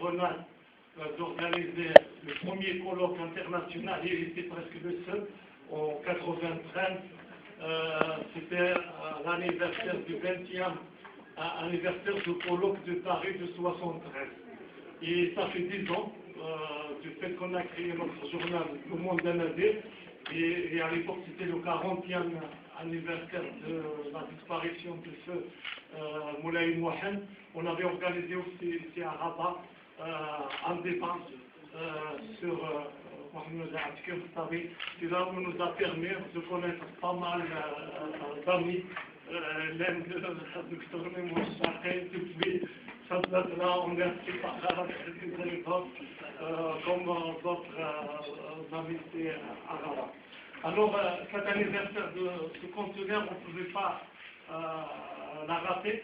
Grenade d'organiser le premier colloque international, et il était presque le seul, en 93. C'était l'anniversaire du 20e anniversaire du colloque de Paris de 73. Et ça fait 10 ans du fait qu'on a créé notre journal Le Monde Nadir. Et à l'époque, c'était le 40e anniversaire de la disparition de feu Moulay Mouhen. On avait organisé aussi ici à Rabat un débat sur Mohamed Abdelkrim, vous savez, qui là nous a permis de connaître pas mal d'amis. L'un de Dr Mémoire Chakhay, depuis cette date-là, on est assez par comme d'autres amis à Rabat. Alors, cet anniversaire de ce conteneur, on ne pouvait pas la rater.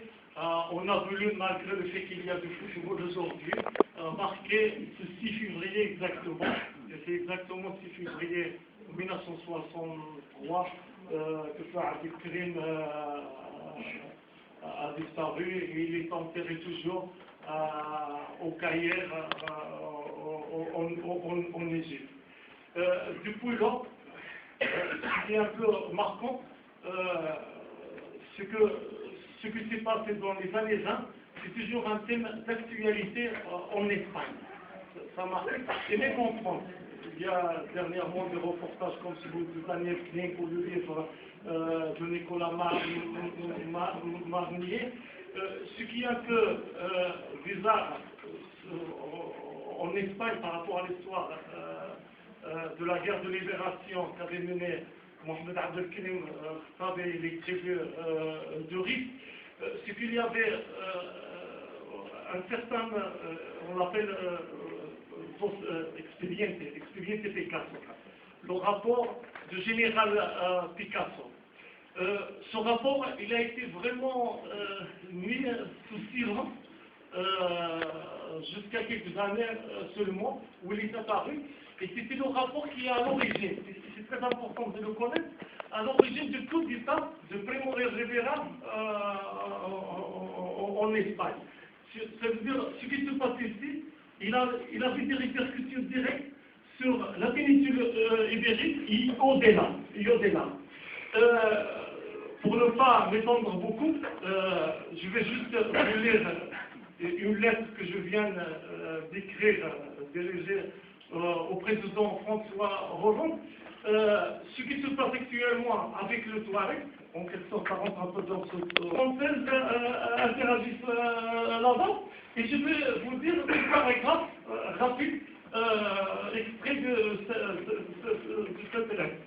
On a voulu, malgré le fait qu'il y a du football aujourd'hui, marquer ce 6 février exactement. Et c'est exactement 6 février 1963 que Abdelkrim a disparu et il est enterré toujours au Caire, en Égypte. Depuis là, ce qui est un peu marquant, ce qui s'est passé dans les années 20, c'est toujours un thème d'actualité en Espagne. Ça marque, et même en France. Il y a dernièrement des reportages comme celui de Daniel Kling ou le livre de Nicolas Marnier. Ce qui est un peu bizarre en Espagne par rapport à l'histoire de la guerre de libération qu'avait menée Mohamed Abdelkrim, les tribus de Rif, c'est qu'il y avait un certain, on l'appelle expediente Picasso, le rapport du général Picasso. Ce rapport, il a été vraiment mis sous silence jusqu'à quelques années seulement, où il est apparu. Et c'était le rapport qui est à l'origine, c'est très important de le connaître, à l'origine du coup d'État de Primo de Rivera en Espagne. Ça veut dire, ce qui se passe ici, il avait des répercussions directes sur la péninsule ibérique et au-delà. Pour ne pas m'étendre beaucoup, je vais juste vous lire une lettre que je viens d'écrire, dirigée au président François Hollande. Ce qui se passe actuellement avec le Touareg, en quelque sorte, ça rentre un peu dans ce Français interagissent là-bas, et je vais vous dire un paragraphe rapide, extrait de cette lettre.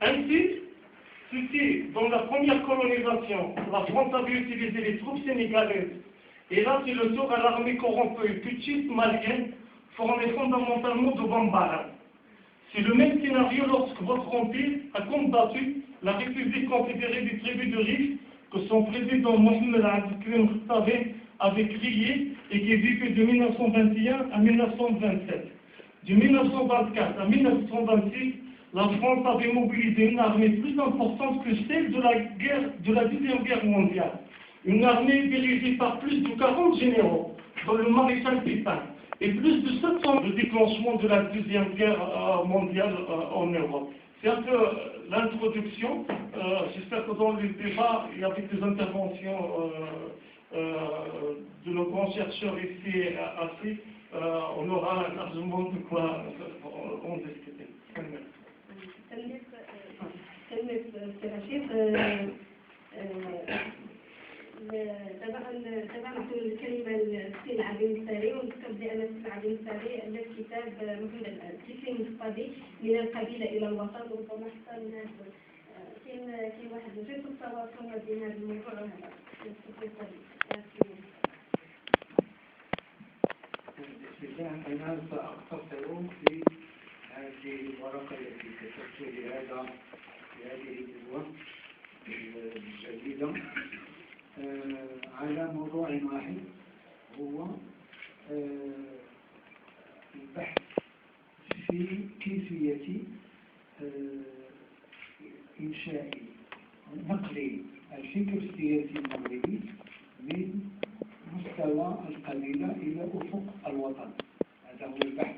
Ainsi, ceci, dans la première colonisation, la France avait utilisé les troupes sénégalaises, et là c'est le tour à l'armée corrompue putschiste malienne, formée fondamentalement de Bambara. C'est le même scénario lorsque votre empire a combattu la République confédérée des tribus de Rif, que son président Mohamed Abdelkrim avait créé et qui vécut de 1921 à 1927. De 1924 à 1926, la France avait mobilisé une armée plus importante que celle de la Deuxième Guerre mondiale. Une armée dirigée par plus de 40 généraux, dont le maréchal Pétain, et plus de 700 de déclenchement de la Deuxième Guerre mondiale en Europe. C'est un peu l'introduction. J'espère que dans le débat, et avec des interventions de nos grands chercheurs ici assis, on aura largement de quoi en discuter. دابا نعطيو الكلمه للسي العظيم الساري ونستبدا انا السي العظيم الساري على كتاب محمد الان كيف ينتقضي من القبيله الى الوطن. وربما حتى الناس كاين واحد جزء في التواصل ما بين هذا الموضوع وهذا. أنا سأختصر في هذه الورقة التي كتبت لهذه الدروة الجديدة على موضوع واحد، هو البحث في كيفية إنشاء نقل الفكر السياسي المغربي من مستوى القبيلة إلى أفق الوطن. هذا هو البحث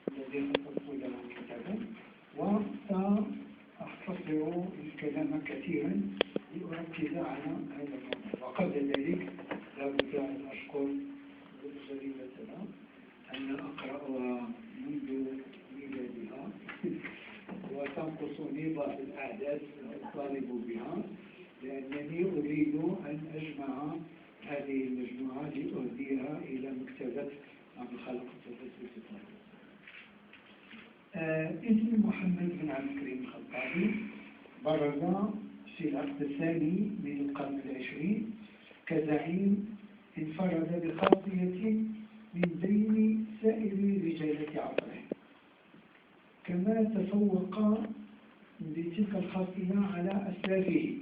الذي خصصت له كتابا، وسأختصر الكلام كثيرا لأركز على هذا الموضوع. وقبل ذلك لا بد أن أشكر جريمتنا أن أقرأها منذ ميلادها وتنقصني بعض الأعداد أطالب بها، لأنني أريد أن أجمع هذه المجموعة لأهديها إلى مكتبة الخلق التفسير. اسم محمد بن عبد الكريم الخطابي برز في العقد الثاني من القرن العشرين كزعيم انفرد بخاصية من بين سائر رجالة عصره، كما تفوق بتلك الخاصية على أسلافه،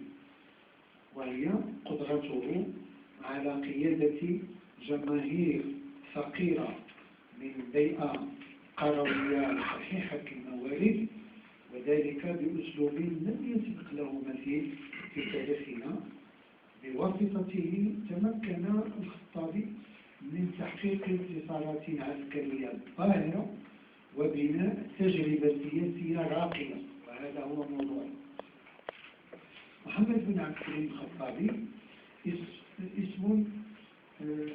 وهي قدرته على قيادة جماهير فقيرة من بيئة قروية صحيحة الموارد، وذلك بأسلوب لم يسبق له مثيل في تاريخنا. بواسطته تمكن الخطابي من تحقيق انتصارات عسكرية ظاهرة وبناء تجربة سياسية راقية، وهذا هو موضوع محمد بن عبد الكريم الخطابي. اسم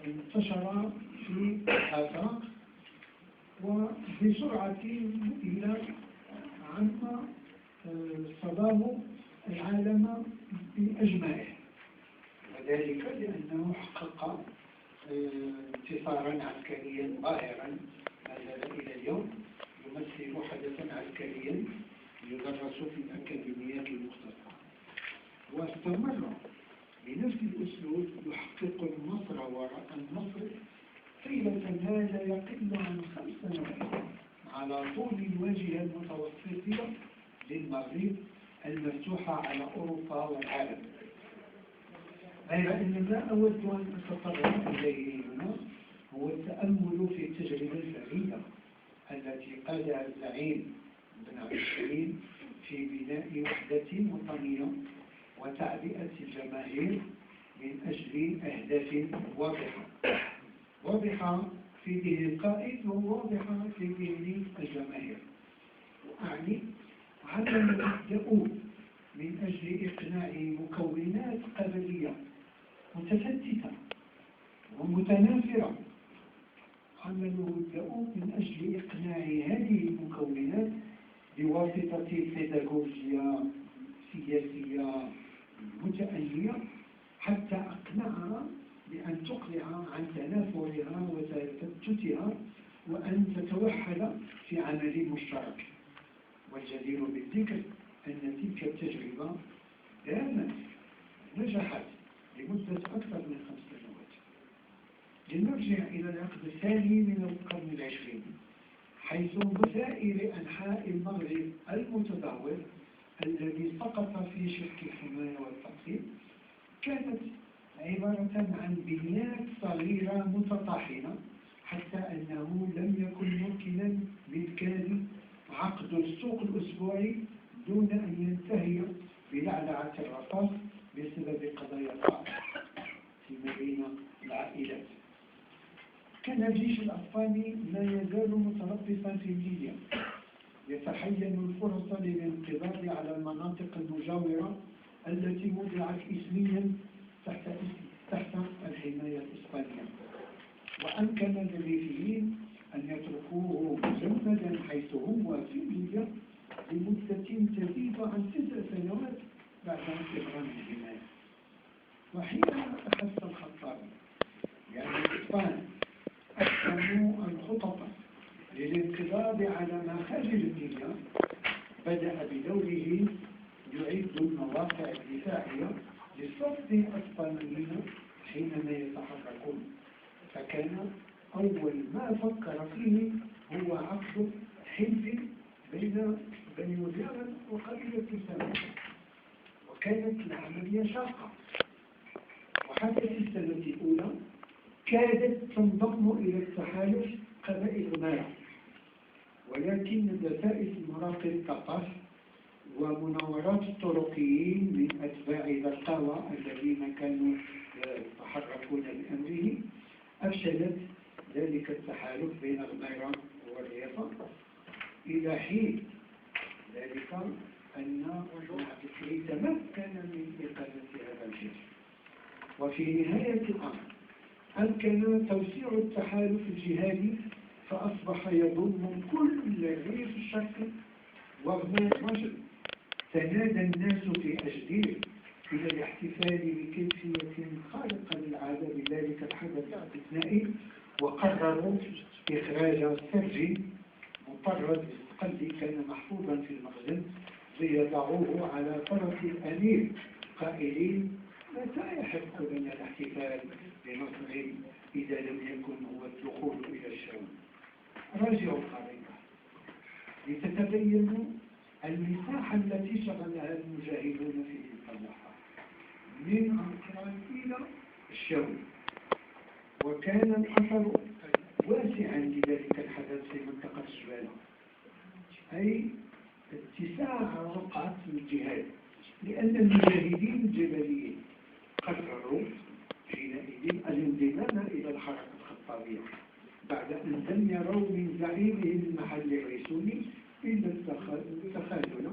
انتشر في الآفاق وبسرعة إلى عما صداه العالم بأجمعه، وذلك لأنه حقق انتصارا عسكريا ظاهرا ما زال إلى اليوم يمثل حدثا عسكريا يدرس في الأكاديميات المختصرة، واستمر بنفس الأسلوب يحقق النصر وراء النصر طيلة ما لا يقل عن 5 سنوات على طول الواجهة المتوسطة للمغرب المفتوحة على أوروبا والعالم. غير أن ما أود أن أتطرق إليه هنا هو التأمل في التجربة الفريدة التي قادها الزعيم بن عبد الكريم في بناء وحدة وطنية وتعبئة الجماهير من أجل أهداف واضحة في ذهن القائد وواضحة في ذهن الجماهير. أعني عمل يؤول من أجل إقناع مكونات قبلية متفتتة ومتنافرة، عمله الدؤوب من أجل إقناع هذه المكونات بواسطة بيداغوجيا سياسية متأنية حتى أقنعها بأن تقلع عن تنافرها وتفتتها وأن تتوحد في عمل مشترك. والجدير بالذكر أن تلك التجربة دامت نجحت لمدة أكثر من 5 سنوات. لنرجع إلى العقد الثاني من القرن العشرين، حيث بسائر أنحاء المغرب المتدهور الذي سقط في شرك الحماية والتقسيم كانت عبارة عن بنيات صغيرة متطاحنة، حتى أنه لم يكن ممكنا بالكاد عقد السوق الأسبوعي دون أن ينتهي بلعلعة الرصاص بسبب قضايا الطاقة فيما بين العائلات. كان الجيش الأسباني لا يزال متربصا في ليبيا يتحين الفرص للانقضاض على المناطق المجاورة التي وضعت اسميا تحت الحماية الإسبانية، وأمكن للريفيين أن يتركوه مجمدا حيث هو في ليبيا لمدة تزيد عن 9 سنوات بعد انتقام الحماية. وحينما أحس الخطابي يعني الإسبان أحسنوا الخطط للانقضاض على مخارج ليبيا، بدأ بدوره يعد المواقع الدفاعية لصد الأسبانيين حينما يتحركون. فكان أول ما فكر فيه هو عقد حلف بين بني وزيرا وقبيلة سامية، وكانت العملية شاقة. وحتى في السنة الأولى كادت تنضم إلى التحالف قبائل مارا، ولكن دسائس مراقب قطر ومناورات الطرقيين من أتباع القاوة الذين كانوا يتحركون بأمره أفشلت ذلك التحالف بين الغميرة والرياضة إلى حين ذلك أن بكري تمكن من إقامة هذا الجيش. وفي نهاية الأمر أمكن توسيع التحالف الجهادي فأصبح يضم كل الريف الشرقي وغمار. تنادى الناس في أجدير إلى الاحتفال بكيفية خارقة للعادة بذلك الحدث الاستثنائي، وقرروا إخراج سرج مطرد القلب كان محفوظا في المخزن ليضعوه على طرف الأمير قائلين: متى يحق لنا الاحتفال بنصر إذا لم يكن هو الدخول إلى الشام؟ راجعوا الخريطة لتتبينوا المساحة التي شغلها المجاهدون في تلك اللحظة من أنقرة إلى الشام، وكان الأثر واسعا لذلك الحدث في منطقة الجبالة، أي اتساع رقعة الجهاد، لأن المجاهدين الجبليين قرروا حينئذ الانضمام إلى الحركة الخطابية بعد أن لم يروا من زعيمهم المحلي الرسولي إلا التخاذل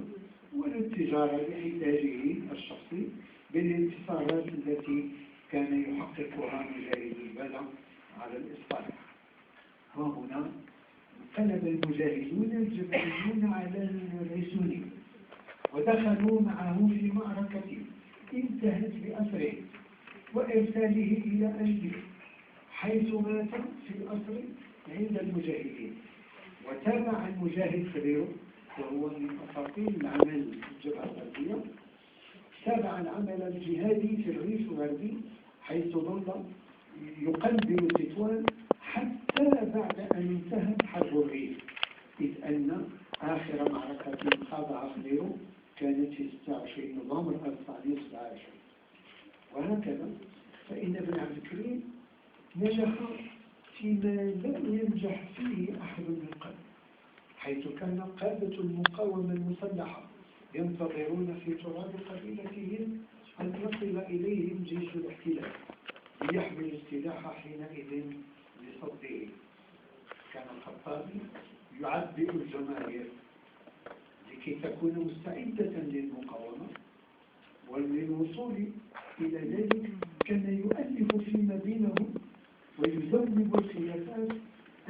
والاتجار باحتياجه الشخصي بالانتصارات التي كان يحققها مجاهد البلد على الإصلاح. وهنا انقلب المجاهدون الجبليون على الرسولي ودخلوا معه في معركة انتهت بأسره وإرساله إلى أجله، حيث مات في الأسر عند المجاهدين. وتابع المجاهد خبيره وهو من أساطير العمل في الجبهة الغربية، تابع العمل الجهادي في الريف الغربي حيث ظل يقلب تطوان حتى بعد أن انتهت حرب الريف، إذ أن آخر معركة خاضها خبيره كانت في 26 نوفمبر 1917. وهكذا فإن ابن عبد الكريم نجح فيما لم ينجح فيه أحد من قبل، حيث كان قادة المقاومة المسلحة ينتظرون في تراب قبيلتهم أن يصل إليهم جيش الاحتلال ليحمل السلاح حينئذ لصده. كان الخطابي يعبئ الجماهير لكي تكون مستعدة للمقاومة، وللوصول إلى ذلك كان يؤلف فيما بينهم ويذنب الخلافات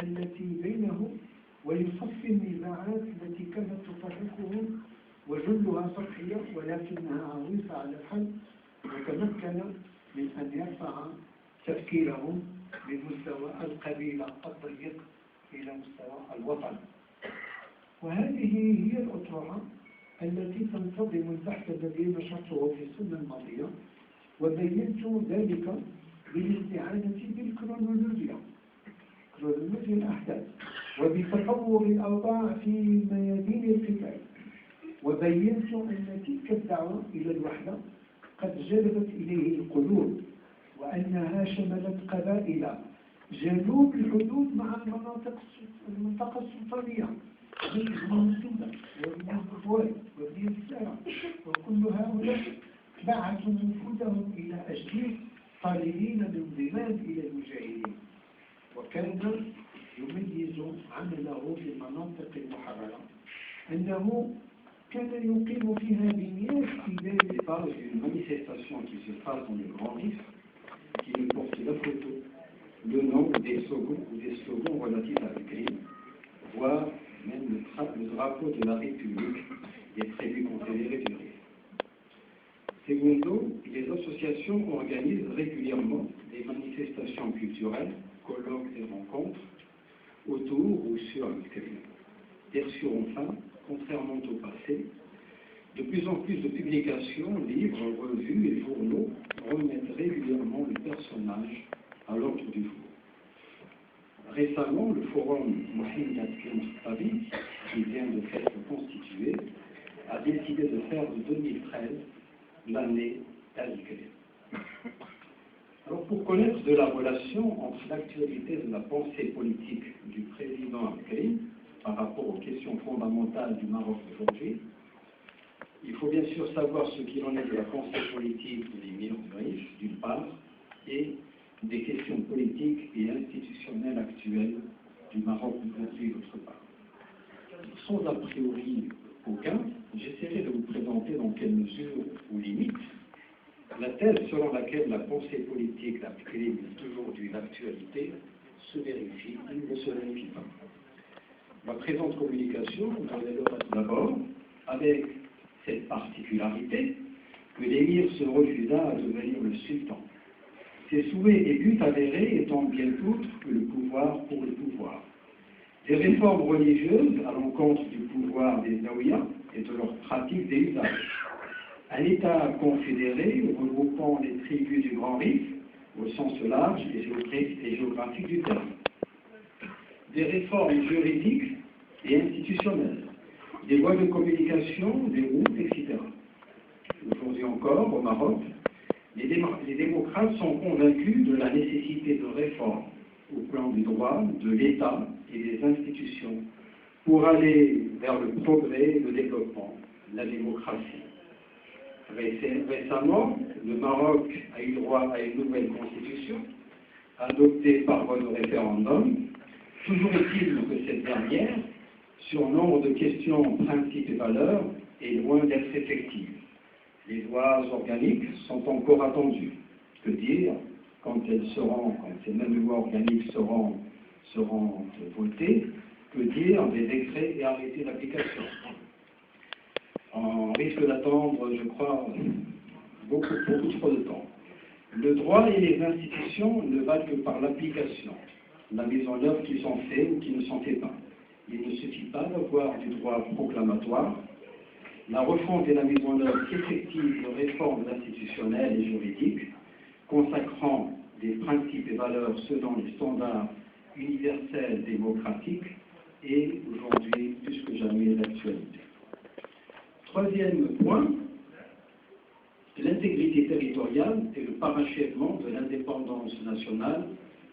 التي بينهم ويصفي النزاعات التي كانت تفرقهم وجلها سطحية ولكنها عويصة على الحل، وتمكن من أن يرفع تفكيرهم من مستوى القبيلة الضيق إلى مستوى الوطن. وهذه هي الأطروحة التي تنتظم البحث الذي نشرته في السنة الماضية، وبينت ذلك بالاستعانة بالكرونولوجيا، كرونولوجيا الأحداث، وبتطور الأوضاع في ميادين القتال. وبينت أن تلك الدعوة إلى الوحدة قد جلبت إليه القلوب، وأنها شملت قبائل جنوب الحدود مع المنطقة السلطانية مثل منصورة وبني الكفوات وبني السارة، وكل هؤلاء بعثوا نفوذهم إلى أجدير طالبين الانضمام إلى المجاهدين. وكان يميز عمله في المناطق المحررة أنه كان يقيم فيها بنيات إدارية. Parle d'une manifestation qui se passe dans le Grand Rift, qui nous porte la photo, le nom des slogans relatifs à l'Ukraine, voire même le drapeau de la République des tribus confédérées du Rift. Secondo, les associations organisent régulièrement des manifestations culturelles, colloques et rencontres autour ou sur l'Ukraine. Bien sûr, enfin, contrairement au passé, de plus en plus de publications, livres, revues et journaux remettent régulièrement le personnage à l'ordre du jour. Récemment, le forum Mohamed Khattabi, qui vient de s'être constitué, a décidé de faire de 2013 l'année Al-Krim. Alors, pour connaître de la relation entre l'actualité de la pensée politique du président Al-Krim par rapport aux questions fondamentales du Maroc d'aujourd'hui, il faut bien sûr savoir ce qu'il en est de la pensée politique de l'émir du Rif, d'une part, et des questions politiques et institutionnelles actuelles du Maroc d'une côté et d'autre part. Sans a priori aucun, j'essaierai de vous présenter dans quelle mesure ou limite la thèse selon laquelle la pensée politique d'Abdelkrim est aujourd'hui l'actualité se vérifie ou ne se vérifie pas. Ma présente communication doit être d'abord avec cette particularité que l'émir se refusa à devenir le sultan. Ses souhaits et buts avérés étant bien autres que le pouvoir pour le pouvoir. Des réformes religieuses à l'encontre du pouvoir des Zaouïas et de leurs pratiques et usages. Un État confédéré regroupant les tribus du Grand Rif au sens large et géographique du terme. Des réformes juridiques et institutionnelles, des voies de communication, des routes, etc. Aujourd'hui encore, au Maroc, les démocrates sont convaincus de la nécessité de réformes au plan du droit, de l'État et des institutions pour aller vers le progrès, le développement, la démocratie. Récemment, le Maroc a eu droit à une nouvelle constitution, adoptée par voie de référendum. Toujours est-il que cette dernière, sur nombre de questions, principes et valeurs, est loin d'être effective. Les lois organiques sont encore attendues. Que dire quand ces mêmes lois organiques seront votées, que dire des décrets et arrêtés d'application? On risque d'attendre, je crois, beaucoup trop de temps. Le droit et les institutions ne valent que par l'application, la mise en œuvre qui sont faits ou qui ne sont faits pas. Il ne suffit pas d'avoir du droit proclamatoire. La refonte et la mise en œuvre effective de réformes institutionnelles et juridiques, consacrant des principes et valeurs selon les standards universels démocratiques, est aujourd'hui plus que jamais d'actualité. Troisième point, l'intégrité territoriale et le parachèvement de l'indépendance nationale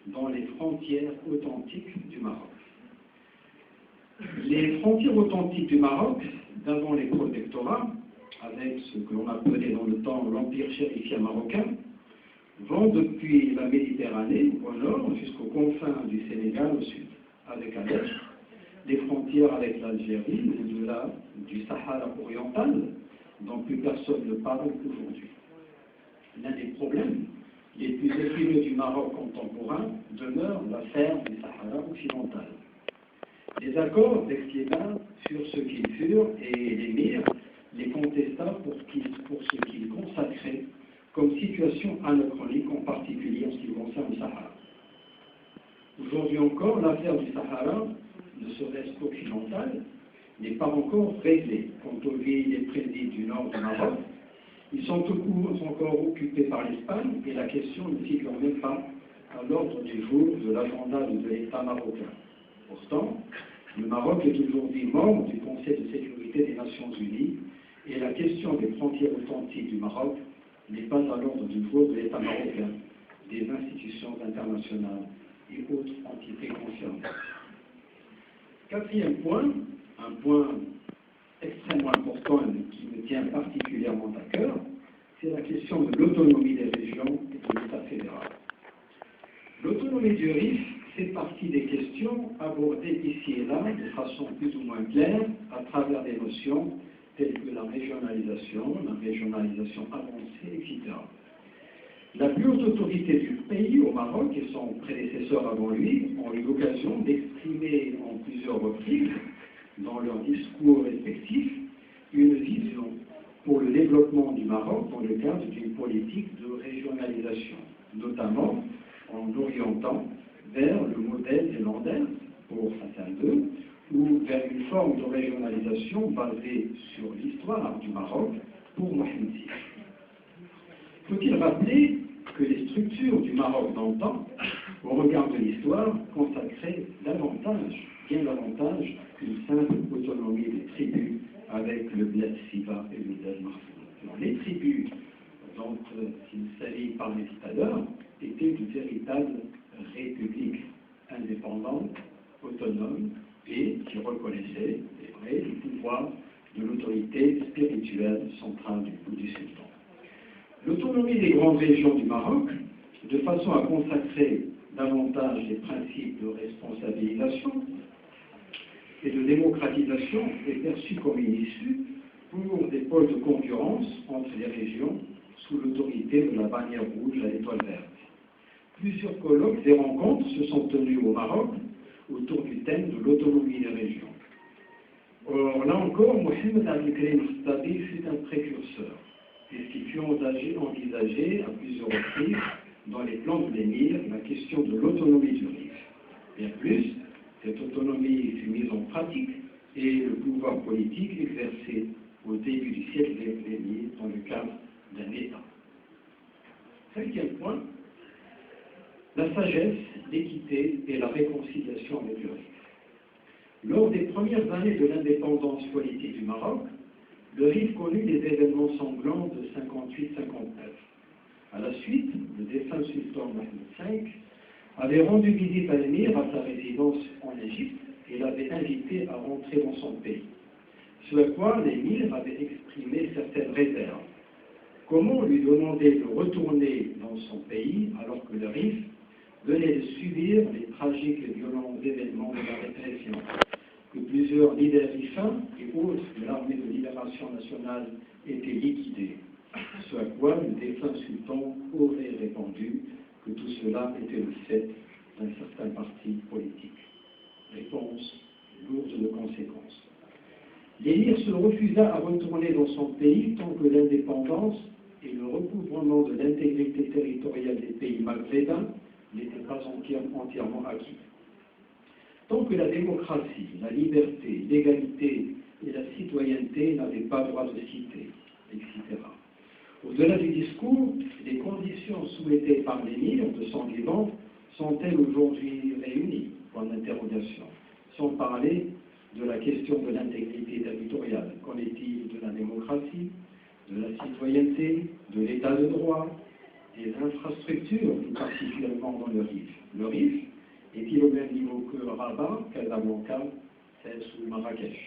dans les frontières authentiques du Maroc. Les frontières authentiques du Maroc, d'avant les protectorats, avec ce que l'on appelait dans le temps l'empire chérifien marocain, vont depuis la Méditerranée au nord jusqu'aux confins du Sénégal au sud, avec à l'est les frontières avec l'Algérie, au-delà du Sahara oriental, dont plus personne ne parle aujourd'hui. L'un des problèmes les plus épineux du Maroc contemporain demeure l'affaire du Sahara occidental. Les accords d'Esquiva furent ce qu'ils furent et l'émir les contesta pour ce qu'ils consacraient comme situation anachronique, en particulier en ce qui concerne le Sahara. Aujourd'hui encore, l'affaire du Sahara, ne serait-ce qu'occidentale, n'est pas encore réglée. Quant aux villes et prédits du nord du Maroc, ils sont encore occupés par l'Espagne et la question ne figure même pas à l'ordre du jour de l'agenda de l'État marocain. Pourtant, le Maroc est aujourd'hui membre du Conseil de sécurité des Nations Unies et la question des frontières authentiques du Maroc n'est pas à l'ordre du jour de l'État marocain, des institutions internationales et autres entités concernées. Quatrième point, un point extrêmement important et qui me tient particulièrement à cœur, c'est la question de l'autonomie des régions et de l'État fédéral. L'autonomie du RIF fait partie des questions abordées ici et là de façon plus ou moins claire à travers des notions telles que la régionalisation avancée, etc. La plus haute autorité du pays au Maroc et son prédécesseur avant lui ont eu l'occasion d'exprimer en plusieurs reprises dans leurs discours respectifs une vision pour le développement du Maroc dans le cadre d'une politique de régionalisation, notamment en orientant vers le modèle zélandais pour Hassan II ou vers une forme de régionalisation basée sur l'histoire du Maroc pour Mohamed VI. Faut-il rappeler que les structures du Maroc d'antan, au regard de l'histoire, consacraient davantage, bien davantage, qu'une simple autonomie des tribus avec le bled Siva et le bled Marfoud. Les tribus dont il s'agit parler tout à l'heure étaient de véritables républiques indépendantes, autonomes et qui reconnaissaient, c'est vrai, le pouvoir de l'autorité spirituelle centrale du sultan. L'autonomie des grandes régions du Maroc de façon à consacrer davantage les principes de responsabilisation et de démocratisation, est perçue comme une issue pour des pôles de concurrence entre les régions sous l'autorité de la bannière rouge à l'étoile verte. Plusieurs colloques et rencontres se sont tenus au Maroc autour du thème de l'autonomie des régions. Or, là encore, Mohamed Abdelkrim Khattabi fut un précurseur, puisqu'il fut envisagé à plusieurs reprises dans les plans de l'émir la question de l'autonomie du Rif. Bien plus, cette autonomie fut mise en pratique et le pouvoir politique exercé au début du siècle de l'émir dans le cadre d'un État. Cinquième point, la sagesse, l'équité et la réconciliation avec le Rif. Lors des premières années de l'indépendance politique du Maroc, le Rif connut des événements sanglants de 58-59. À la suite, le défunt sultan Mohamed V avait rendu visite à l'émir à sa résidence en Égypte et l'avait invité à rentrer dans son pays. Ce à quoi l'émir avait exprimé certaines réserves. Comment lui demander de retourner dans son pays alors que le Rif venait de subir les tragiques et violents événements de la répression, que plusieurs leaders rifins et autres de l'armée de libération nationale étaient liquidés, ce à quoi le défunt sultan aurait répondu que tout cela était le fait d'un certain parti politique. Réponse lourde de conséquences. L'émir se refusa à retourner dans son pays tant que l'indépendance et le recouvrement de l'intégrité territoriale des pays maghrébins n'étaient pas entièrement acquis. Tant que la démocratie, la liberté, l'égalité et la citoyenneté n'avaient pas droit de citer, etc. Au-delà du discours, les conditions souhaitées par l'émir de son vivant sont-elles aujourd'hui réunies? Point d'interrogation. Sans parler de la question de l'intégrité territoriale. Qu'en est-il de la démocratie, de la citoyenneté, de l'état de droit, des infrastructures, plus particulièrement dans le Rif? Le Rif est-il au même niveau que Rabat, Casablanca, Fès ou Marrakech?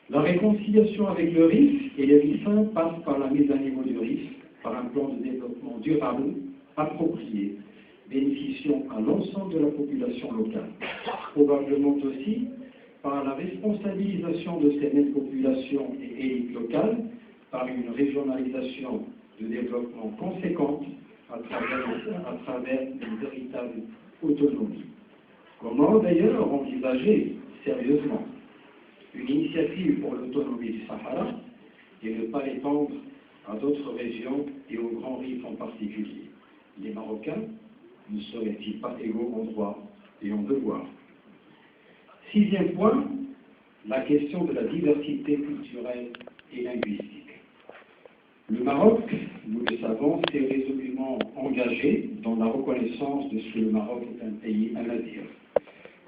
La réconciliation avec le Rif et les Rifins passe par la mise à niveau du Rif, par un plan de développement durable, approprié, bénéficiant à l'ensemble de la population locale. Probablement aussi par la responsabilisation de ces mêmes populations et élites locales, par une régionalisation de développement conséquente à travers une véritable autonomie. Comment d'ailleurs envisager sérieusement une initiative pour l'autonomie du Sahara et ne pas l'étendre à d'autres régions et au Grand Rif en particulier? Les Marocains ne seraient-ils pas égaux en droit et en devoir? Sixième point, la question de la diversité culturelle et linguistique. Le Maroc, nous le savons, s'est résolument engagé dans la reconnaissance de ce que le Maroc est un pays amazigh.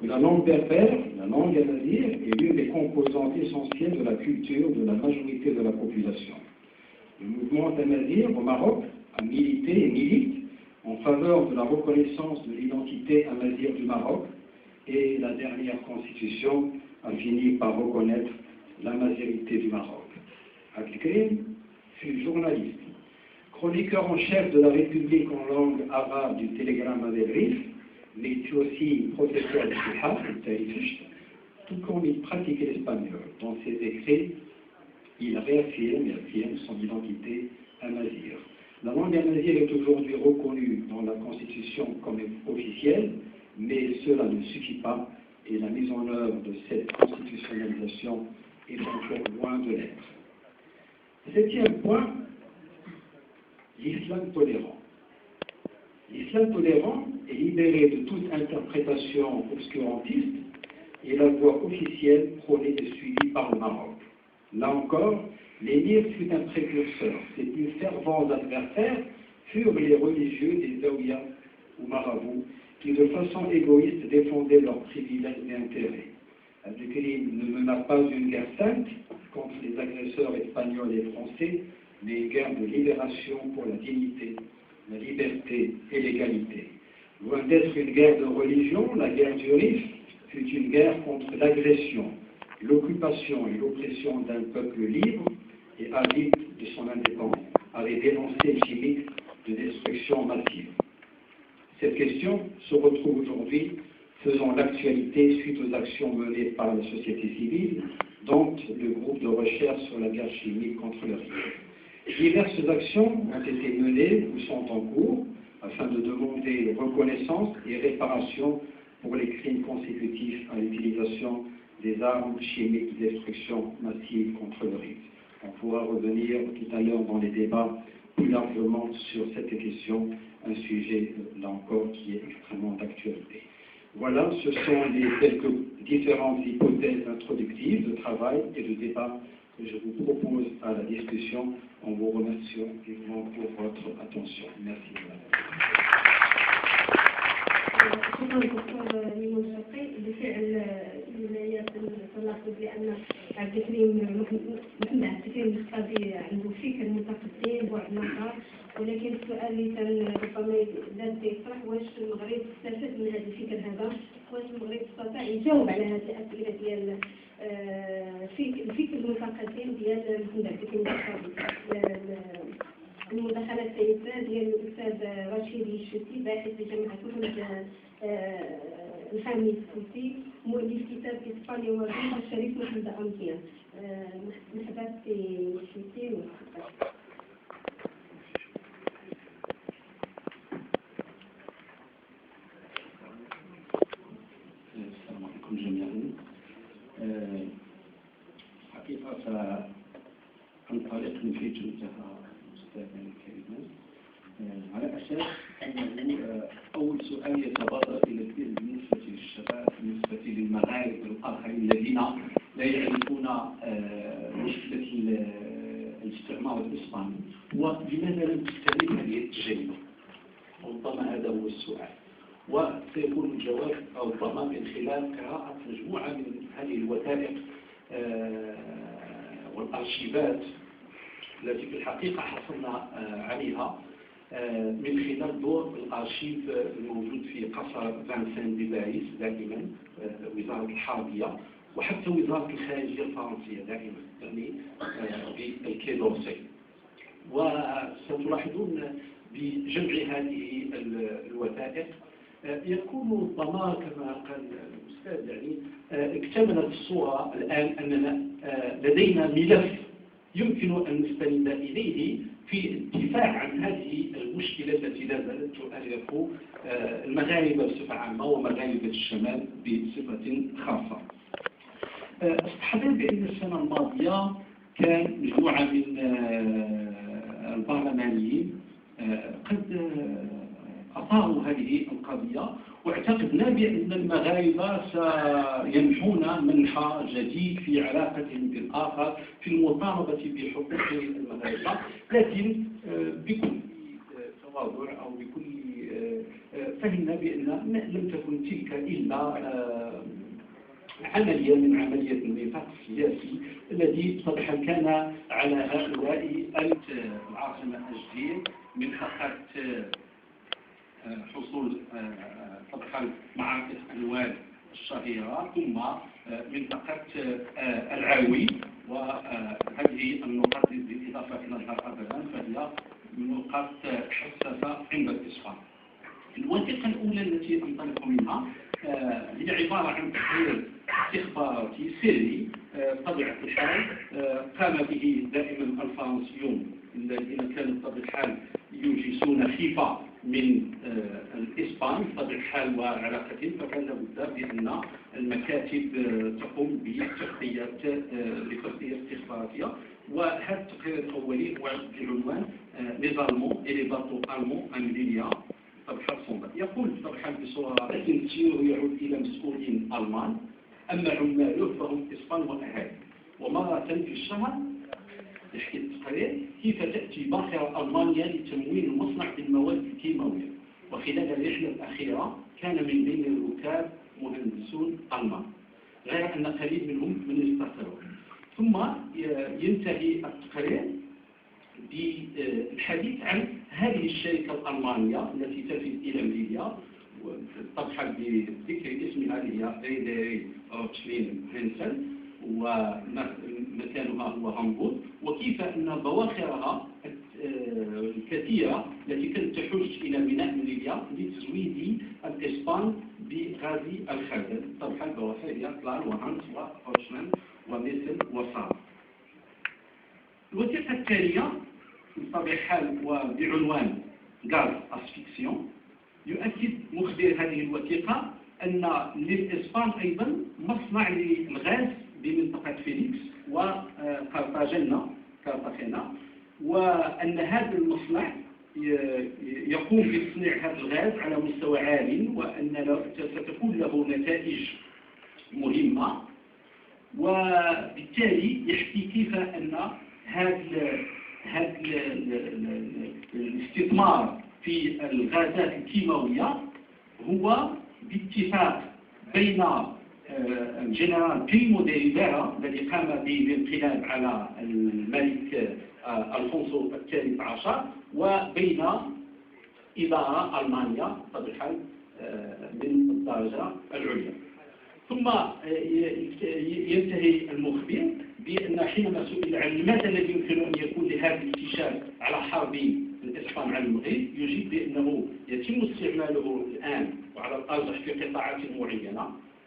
Que la langue berbère, la langue amazigh, est l'une des composantes essentielles de la culture de la majorité de la population. Le mouvement amazigh au Maroc a milité et milite en faveur de la reconnaissance de l'identité amazigh du Maroc, et la dernière constitution a fini par reconnaître l'amazirité du Maroc. Abdelkrim fut journaliste, chroniqueur en chef de la République en langue arabe du Télégramme avec Rif, mais fut aussi professeur de Sihah, tout comme il pratiquait l'espagnol. Dans ses écrits, il réaffirme et affirme son identité amazigh. La langue amazigh est aujourd'hui reconnue dans la Constitution comme officielle, mais cela ne suffit pas et la mise en œuvre de cette constitutionnalisation est encore loin de l'être. Septième point, l'islam tolérant. L'islam tolérant est libéré de toute interprétation obscurantiste et la voie officielle prônée et suivie par le Maroc. Là encore, l'émir fut un précurseur. Ses plus fervents adversaires furent les religieux des Zaouïas ou marabouts qui, de façon égoïste, défendaient leurs privilèges et intérêts. Abdelkrim ne mena pas une guerre sainte contre les agresseurs espagnols et français, mais une guerre de libération pour la dignité, la liberté et l'égalité. Loin d'être une guerre de religion, la guerre du Rif fut une guerre contre l'agression, l'occupation et l'oppression d'un peuple libre et avide de son indépendance, avec des lancers chimiques de destruction massive. Cette question se retrouve aujourd'hui faisant l'actualité suite aux actions menées par la société civile, dont le groupe de recherche sur la guerre chimique contre le risque. Diverses actions ont été menées ou sont en cours afin de demander reconnaissance et réparation pour les crimes consécutifs à l'utilisation des armes chimiques de destruction massive contre le risque. On pourra revenir tout à l'heure dans les débats plus largement sur cette question, un sujet là encore qui est extrêmement d'actualité. Voilà, ce sont les quelques différentes hypothèses introductives de travail et de débat que je vous propose à la discussion en vous remerciant vivement pour votre attention. Merci. شكرا دكتور ميمون شرقي. بالفعل في البداية تلاحظ بأن عبد الكريم محمد عبد الكريم المختاري عنده فكر متقدم بعد نظر، ولكن السؤال اللي كان ربما زاد يطرح واش المغرب استفاد من هذا الفكر هذا، واش المغرب استطاع يجاوب على هذه الأسئلة ديال الفكر المتقدم ديال محمد عبد الكريم المختاري. المداخلة الثالثة ديال الأستاذ رشيد الشوتي، باحث بجامعة محمد الحامي السوسي، مؤلف كتاب إسبانيا والروح الشريف محمد أمكيان. مرحبا سي الشوتي. السلام عليكم جميعا. حقيقة سأنطلق من حيث انتهى الأستاذ الكريم على أساس أنه أول سؤال يتبادر إلى الذهن بالنسبة للشباب، بالنسبة للمغاربة الآخرين الذين لا يعرفون مشكلة الاستعمار الإسباني، ولماذا لم تستمر هذه التجربة؟ ربما هذا هو السؤال، وسيكون الجواب ربما من خلال قراءة مجموعة من هذه الوثائق والأرشيفات التي في الحقيقة حصلنا عليها من خلال دور الأرشيف الموجود في قصر فانسان دي باريس دائما، وزارة الحربية، وحتى وزارة الخارجية الفرنسية دائما، يعني بالكي دورسي. وستلاحظون بجمع هذه الوثائق يكون ربما كما قال الأستاذ يعني اكتملت الصورة الآن أننا لدينا ملف يمكن أن نستند إليه في الدفاع عن هذه المشكلة التي لا زالت تؤلف المغاربة بصفة عامة ومغاربة الشمال بصفة خاصة. استحضر بأن السنة الماضية كان مجموعة من البرلمانيين قد أثاروا هذه القضية، واعتقدنا بأن المغاربة سيمنحون منحى جديد في علاقتهم بالآخر في المطالبة بحقوق المغاربة، لكن بكل تواضع أو بكل فهمنا بأن لم تكن تلك إلا عملية من عملية النفاق السياسي الذي بطبعا كان على هؤلاء العاصمة أجدير من حقق حصول طبعا معاقد أنوال الشهيرة، ثم منطقة العاوي، وهذه النقاط بالإضافة إلى الغرب فهي نقاط حساسة عند الإسفار. الوثيقة الأولى التي أنطلق منها هي عبارة عن تقرير استخباراتي سري بطبيعة الحال قام به دائما الفرنسيون الذين كانوا بطبيعة الحال يوجسون خيفة من الإسبان بطبيعة الحال وعلاقتهم، فكان لابد بأن المكاتب تقوم بتغطية استخباراتية. وهذا التقرير الأولي هو بعنوان Les Allemands et les bateaux allemands en Libye. يقول طبعا بصورة سنسير يعود إلى مسؤولين ألمان، أما عماله فهم إسبان وأهالي. ومرة في الشهر يحكي التقرير كيف تأتي باخرة ألمانيا لتمويل مصنع بالمواد الكيماوية، وخلال الرحلة الأخيرة كان من بين الركاب مهندسون ألمان، غير أن قليل منهم من استقروا. ثم ينتهي التقرير بالحديث عن هذه الشركة الألمانية التي تفد إلى ليبيا، طبعا بذكر اسمها هي ريدري روتشلين هينسل، ومكانها هو هامبورغ، وكيف أن بواخرها الكثيرة التي كانت تحوج إلى ميناء ميليليا لتزويد الإسبان بغاز الخردل طرح البوافع ديال طلال وهانس وأورشمان وميسل وصار. الوثيقة الثانية بطبيعة الحال وبعنوان غاز أسفيكسيون يؤكد مخبر هذه الوثيقة أن للإسبان أيضا مصنع للغاز بمنطقة فيليكس وقرطاجنة وأن هذا المصنع يقوم بتصنيع هذا الغاز على مستوى عال وأن ستكون له نتائج مهمة، وبالتالي يحكي كيف أن هذا الاستثمار في الغازات الكيماوية هو باتفاق بين الجنرال بريمو دي ريفيرا الذي قام بالانقلاب على الملك ألفونسو الثالث عشر وبين إدارة ألمانيا بطبيعة من الدرجة العليا. ثم ينتهي المخبر بأن حينما سئل عن لماذا الذي يمكن أن يكون لهذا الاكتشاف على حرب الإسبان على المغرب يجيب بأنه يتم استعماله الآن وعلى الأرجح في قطاعات معينة